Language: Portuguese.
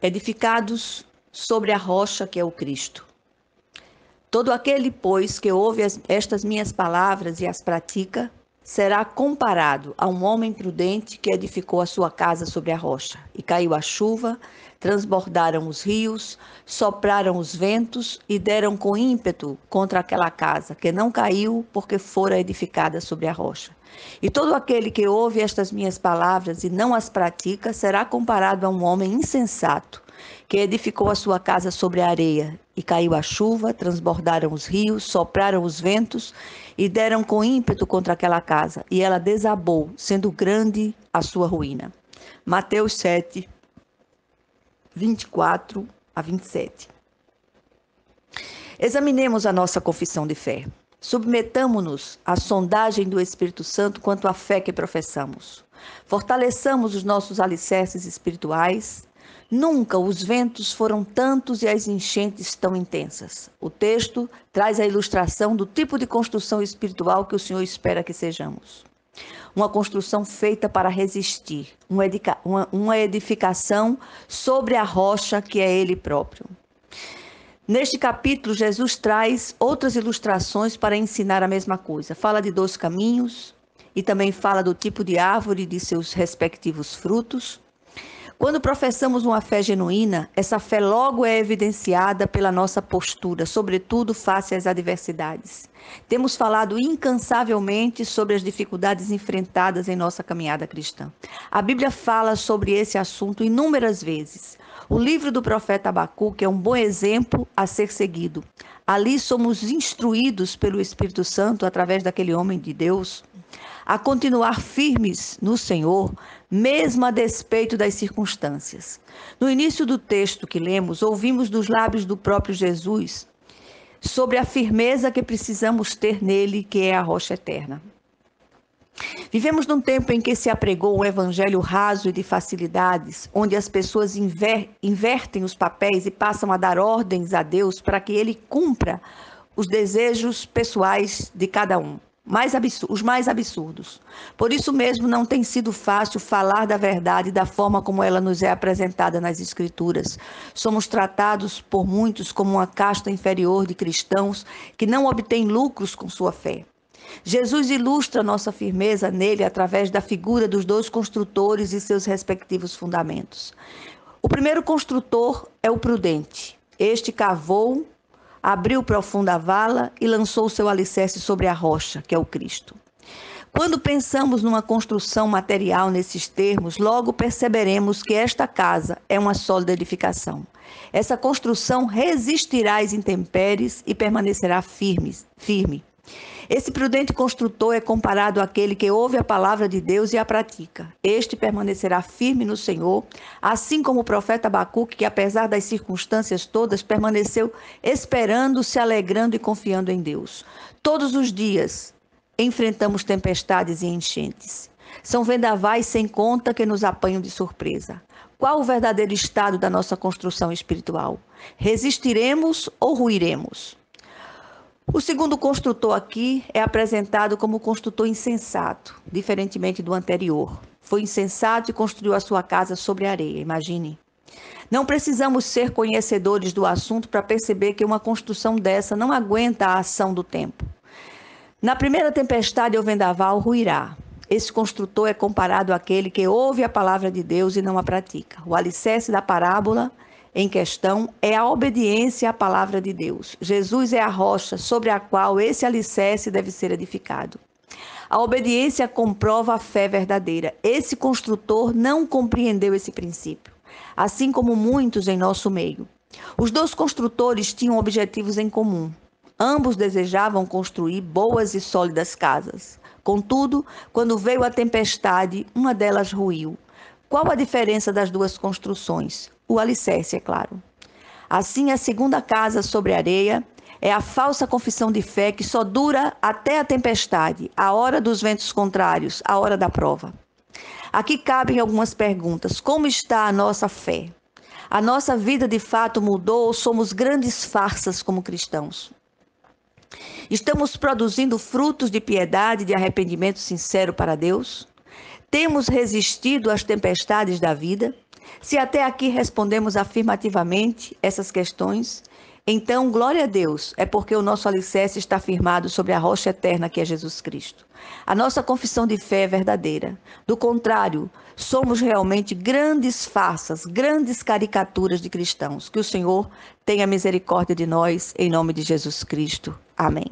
edificados sobre a rocha que é o Cristo. Todo aquele, pois, que ouve estas minhas palavras e as pratica, será comparado a um homem prudente que edificou a sua casa sobre a rocha. E caiu a chuva, transbordaram os rios, sopraram os ventos e deram com ímpeto contra aquela casa, que não caiu porque fora edificada sobre a rocha. E todo aquele que ouve estas minhas palavras e não as pratica, será comparado a um homem insensato, que edificou a sua casa sobre a areia, e caiu a chuva, transbordaram os rios, sopraram os ventos, e deram com ímpeto contra aquela casa, e ela desabou, sendo grande a sua ruína. Mateus 7, 24 a 27. Examinemos a nossa confissão de fé. Submetamo-nos à sondagem do Espírito Santo quanto à fé que professamos. Fortaleçamos os nossos alicerces espirituais. Nunca os ventos foram tantos e as enchentes tão intensas. O texto traz a ilustração do tipo de construção espiritual que o Senhor espera que sejamos. Uma construção feita para resistir, uma edificação sobre a rocha que é Ele próprio. Neste capítulo, Jesus traz outras ilustrações para ensinar a mesma coisa. Fala de 2 caminhos e também fala do tipo de árvore e de seus respectivos frutos. Quando professamos uma fé genuína, essa fé logo é evidenciada pela nossa postura, sobretudo face às adversidades. Temos falado incansavelmente sobre as dificuldades enfrentadas em nossa caminhada cristã. A Bíblia fala sobre esse assunto inúmeras vezes. O livro do profeta Abacuque é um bom exemplo a ser seguido. Ali somos instruídos pelo Espírito Santo, através daquele homem de Deus, a continuar firmes no Senhor, mesmo a despeito das circunstâncias. No início do texto que lemos, ouvimos dos lábios do próprio Jesus sobre a firmeza que precisamos ter nele, que é a rocha eterna. Vivemos num tempo em que se apregou um evangelho raso e de facilidades, onde as pessoas invertem os papéis e passam a dar ordens a Deus para que ele cumpra os desejos pessoais de cada um, os mais absurdos. Por isso mesmo não tem sido fácil falar da verdade da forma como ela nos é apresentada nas Escrituras. Somos tratados por muitos como uma casta inferior de cristãos que não obtêm lucros com sua fé. Jesus ilustra nossa firmeza nele através da figura dos 2 construtores e seus respectivos fundamentos. O primeiro construtor é o prudente. Este cavou, abriu profunda vala e lançou seu alicerce sobre a rocha, que é o Cristo. Quando pensamos numa construção material nesses termos, logo perceberemos que esta casa é uma sólida edificação. Essa construção resistirá às intempéries e permanecerá firme. Esse prudente construtor é comparado àquele que ouve a palavra de Deus e a pratica. Este permanecerá firme no Senhor, assim como o profeta Abacuque, que apesar das circunstâncias todas, permaneceu esperando, se alegrando e confiando em Deus. Todos os dias enfrentamos tempestades e enchentes. São vendavais sem conta que nos apanham de surpresa. Qual o verdadeiro estado da nossa construção espiritual? Resistiremos ou ruiremos? O segundo construtor aqui é apresentado como construtor insensato, diferentemente do anterior. Foi insensato e construiu a sua casa sobre a areia, imagine. Não precisamos ser conhecedores do assunto para perceber que uma construção dessa não aguenta a ação do tempo. Na primeira tempestade ou vendaval, ruirá. Esse construtor é comparado àquele que ouve a palavra de Deus e não a pratica. O alicerce da parábola em questão é a obediência à palavra de Deus. Jesus é a rocha sobre a qual esse alicerce deve ser edificado. A obediência comprova a fé verdadeira. Esse construtor não compreendeu esse princípio, assim como muitos em nosso meio. Os 2 construtores tinham objetivos em comum. Ambos desejavam construir boas e sólidas casas. Contudo, quando veio a tempestade, uma delas ruiu. Qual a diferença das 2 construções? O alicerce, é claro. Assim, a segunda casa sobre a areia é a falsa confissão de fé que só dura até a tempestade, a hora dos ventos contrários, a hora da prova. Aqui cabem algumas perguntas. Como está a nossa fé? A nossa vida de fato mudou ou somos grandes farsas como cristãos? Estamos produzindo frutos de piedade e de arrependimento sincero para Deus? Temos resistido às tempestades da vida? Se até aqui respondemos afirmativamente essas questões, então, glória a Deus, é porque o nosso alicerce está firmado sobre a rocha eterna que é Jesus Cristo. A nossa confissão de fé é verdadeira. Do contrário, somos realmente grandes farsas, grandes caricaturas de cristãos. Que o Senhor tenha misericórdia de nós, em nome de Jesus Cristo. Amém.